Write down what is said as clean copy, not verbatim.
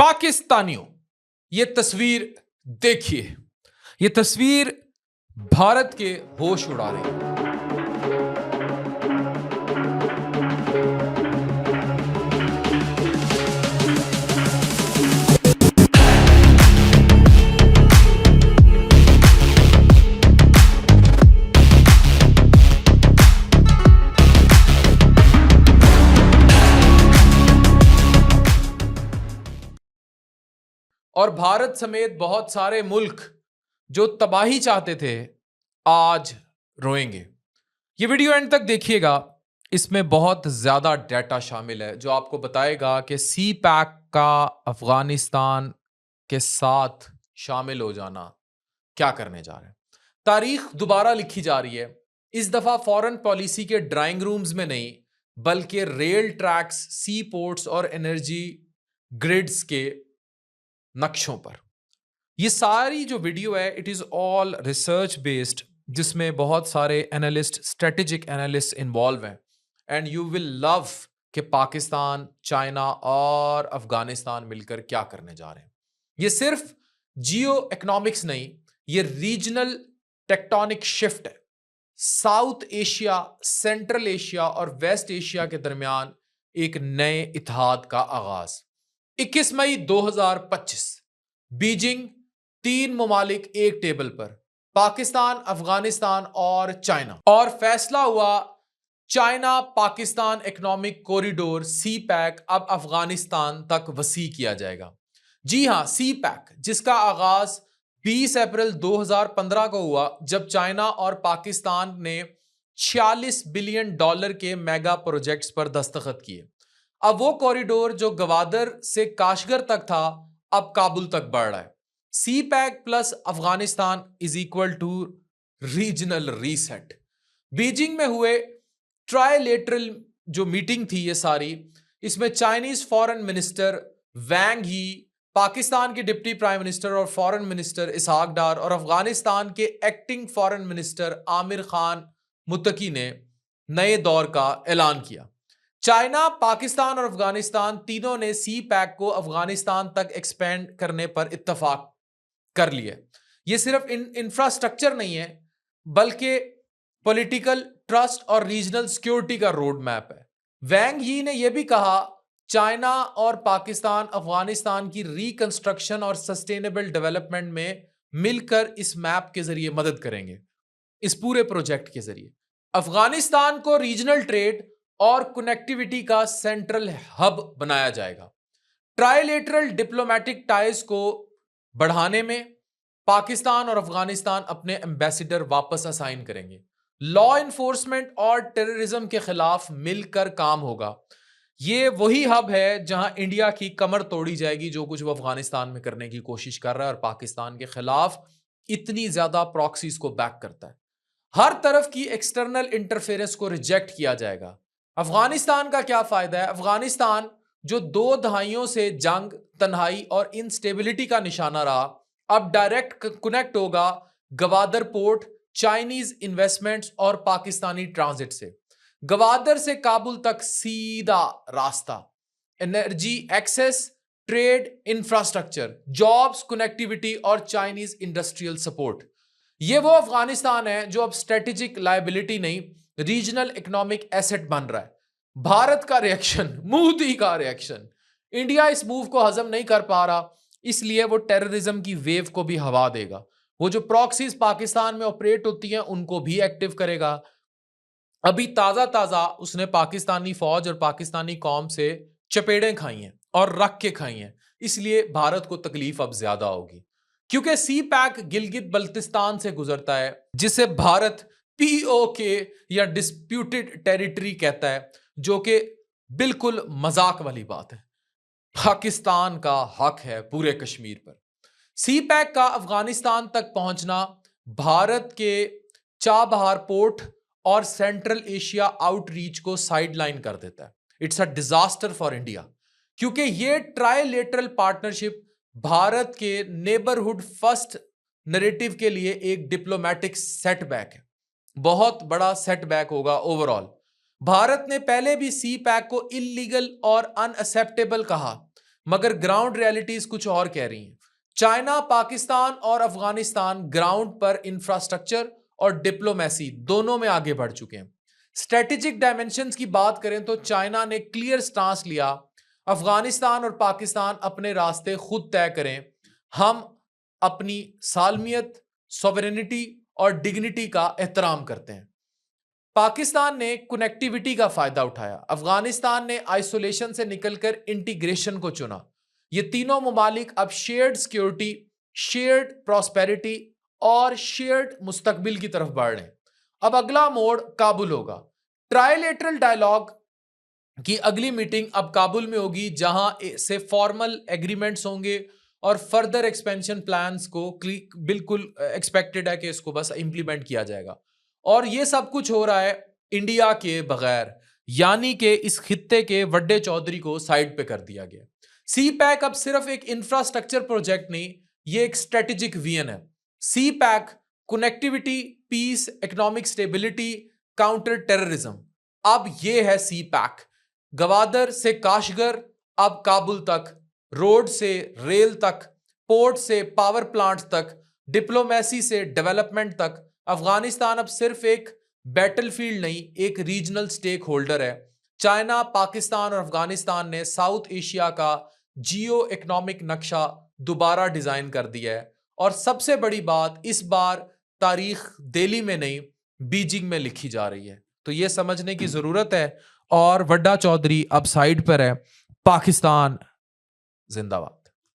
पाकिस्तानियों, ये तस्वीर देखिए। ये तस्वीर भारत के होश उड़ा रही है। और भारत समेत बहुत सारे मुल्क जो तबाही चाहते थे आज रोएंगे। ये वीडियो एंड तक देखिएगा, इसमें बहुत ज्यादा डेटा शामिल है जो आपको बताएगा कि सी पैक का अफगानिस्तान के साथ शामिल हो जाना क्या करने जा रहे हैं। तारीख दोबारा लिखी जा रही है, इस दफा फॉरेन पॉलिसी के ड्राइंग रूम्स में नहीं बल्कि रेल ट्रैक्स, सी पोर्ट्स और एनर्जी ग्रिड्स के नक्शों पर। ये सारी जो वीडियो है it is all research based, जिसमें बहुत सारे एनालिस्ट, स्ट्रेटेजिक एनालिस्ट इन्वॉल्व हैं। एंड यू विल लव कि पाकिस्तान, चाइना और अफगानिस्तान मिलकर क्या करने जा रहे हैं। ये सिर्फ जियो इकोनॉमिक्स नहीं, ये रीजनल टेक्टोनिक शिफ्ट है। साउथ एशिया, सेंट्रल एशिया और वेस्ट एशिया के दरमियान एक नए इत्तेहाद का आगाज। 21 मई 2025 बीजिंग, 3 ममालिक एक टेबल पर, पाकिस्तान, अफगानिस्तान और चाइना। और फैसला हुआ चाइना पाकिस्तान इकोनॉमिक कॉरिडोर सी पैक अब अफगानिस्तान तक वसी किया जाएगा। जी हां, सी पैक जिसका आगाज 20 अप्रैल 2015 को हुआ जब चाइना और पाकिस्तान ने $46 बिलियन के मेगा प्रोजेक्ट्स पर दस्तखत किए। अब वो कॉरिडोर जो गवादर से काशगर तक था अब काबुल तक बढ़ रहा है। CPEC plus Afghanistan is equal to regional reset. Beijing में हुए ट्राइलेटरल जो मीटिंग थी ये सारी, इसमें Chinese foreign minister Wang Yi, Pakistan के डिप्टी प्राइम मिनिस्टर और फॉरेन मिनिस्टर इसहाक डार और अफगानिस्तान के acting foreign minister Amir Khan Muttaqi ने नए दौर का ऐलान किया। चाइना, पाकिस्तान और अफगानिस्तान तीनों ने सी पैक को अफगानिस्तान तक एक्सपेंड करने पर इत्तेफाक कर लिया। ये सिर्फ इंफ्रास्ट्रक्चर नहीं है बल्कि पॉलिटिकल ट्रस्ट और रीजनल सिक्योरिटी का रोड मैप है। वैंग यी ने यह भी कहा चाइना और पाकिस्तान अफगानिस्तान की रिकंस्ट्रक्शन और सस्टेनेबल डेवलपमेंट में मिलकर इस मैप के जरिए मदद करेंगे। इस पूरे प्रोजेक्ट के जरिए अफगानिस्तान को रीजनल ट्रेड और कनेक्टिविटी का सेंट्रल हब बनाया जाएगा। ट्राइलेटरल डिप्लोमेटिक टाइज को बढ़ाने में पाकिस्तान और अफगानिस्तान अपने एम्बेसडर वापस असाइन करेंगे। लॉ इन्फोर्समेंट और टेररिज्म के खिलाफ मिलकर काम होगा। ये वही हब है जहां इंडिया की कमर तोड़ी जाएगी जो कुछ वो अफगानिस्तान में करने की कोशिश कर रहा है और पाकिस्तान के खिलाफ इतनी ज्यादा प्रॉक्सीज को बैक करता है। हर तरफ की एक्सटर्नल इंटरफेरेंस को रिजेक्ट किया जाएगा। अफगानिस्तान का क्या फायदा है? अफगानिस्तान जो 2 दहाइयों से जंग, तन्हाई और इंस्टेबिलिटी का निशाना रहा, अब डायरेक्ट कनेक्ट होगा गवादर पोर्ट, चाइनीज इन्वेस्टमेंट्स और पाकिस्तानी ट्रांजिट से। गवादर से काबुल तक सीधा रास्ता, energy access, trade, infrastructure, jobs, connectivity और चाइनीज इंडस्ट्रियल सपोर्ट। ये वो अफगानिस्तान है जो अब स्ट्रेटेजिक लायबिलिटी नहीं, रीजनल इकोनॉमिक एसेट बन रहा है। भारत का रिएक्शन, मोदी का रिएक्शन, इंडिया इस मूव को हजम नहीं कर पा रहा, इसलिए वो टेररिज्म की वेव को भी हवा देगा। वो जो प्रॉक्सीज पाकिस्तान में ऑपरेट होती हैं उनको भी एक्टिव करेगा। अभी ताजा उसने पाकिस्तानी फौज और पाकिस्तानी कौम से चपेड़ें खाई हैं और रख के खाई हैं, इसलिए भारत को तकलीफ अब ज्यादा होगी। क्योंकि सी पैक गिलगित बल्तिस्तान से गुजरता है जिसे भारत पीओके या डिस्प्यूटेड टेरिटरी कहता है, जो कि बिल्कुल मजाक वाली बात है। पाकिस्तान का हक है पूरे कश्मीर पर। सी पैक का अफगानिस्तान तक पहुंचना भारत के चाबहार पोर्ट और सेंट्रल एशिया आउटरीच को साइडलाइन कर देता है। It's a disaster for India, क्योंकि ये ट्राइलेटरल पार्टनरशिप भारत के नेबरहुड फर्स्ट नैरेटिव के लिए एक डिप्लोमेटिक सेटबैक है। बहुत बड़ा सेटबैक होगा ओवरऑल। भारत ने पहले भी सी पैक को इलीगल और अनएक्सेप्टेबल कहा, मगर ग्राउंड रियलिटीज कुछ और कह रही हैं। चाइना, पाकिस्तान और अफगानिस्तान ग्राउंड पर इंफ्रास्ट्रक्चर और डिप्लोमेसी दोनों में आगे बढ़ चुके हैं। स्ट्रेटेजिक डायमेंशंस की बात करें तो चाइना ने क्लियर स्टांस लिया, अफगानिस्तान और पाकिस्तान अपने रास्ते खुद तय करें, हम अपनी सालमियत, सॉवरेनिटी और डिग्निटी का एहतराम करते हैं। पाकिस्तान ने कनेक्टिविटी का फायदा उठाया, अफगानिस्तान ने आइसोलेशन से निकलकर इंटीग्रेशन को चुना। ये तीनों ममालिक अब शेयर्ड सिक्योरिटी, शेयर्ड प्रॉस्पेरिटी और शेयर्ड मुस्तकबिल की तरफ बढ़ रहे हैं। अब अगला मोड़ काबुल होगा। ट्राइलेटरल डायलॉग की अगली मीटिंग अब काबुल में होगी, जहां से फॉर्मल एग्रीमेंट्स होंगे और फर्दर एक्सपेंशन प्लान्स को बिल्कुल एक्सपेक्टेड है कि इसको बस इंप्लीमेंट किया जाएगा। और ये सब कुछ हो रहा है इंडिया के बगैर, यानी कि इस खित्ते के वड्डे चौधरी को साइड पे कर दिया गया। सी पैक अब सिर्फ एक इंफ्रास्ट्रक्चर प्रोजेक्ट नहीं, ये एक स्ट्रेटेजिक विजन है। CPEC connectivity, peace, economic stability, counter terrorism, अब ये है सी पैक। गवादर से काशगर, अब काबुल तक, रोड से रेल तक, पोर्ट से पावर प्लांट तक, डिप्लोमेसी से डेवलपमेंट तक, अफगानिस्तान अब सिर्फ एक बैटलफील्ड नहीं, एक रीजनल स्टेक होल्डर है। चाइना, पाकिस्तान और अफगानिस्तान ने साउथ एशिया का जियो इकोनॉमिक नक्शा दोबारा डिजाइन कर दिया है। और सबसे बड़ी बात, इस बार तारीख दिल्ली में नहीं, बीजिंग में लिखी जा रही है। तो यह समझने की जरूरत है। और वड्डा चौधरी अब साइड पर है। पाकिस्तान जिंदाबाद।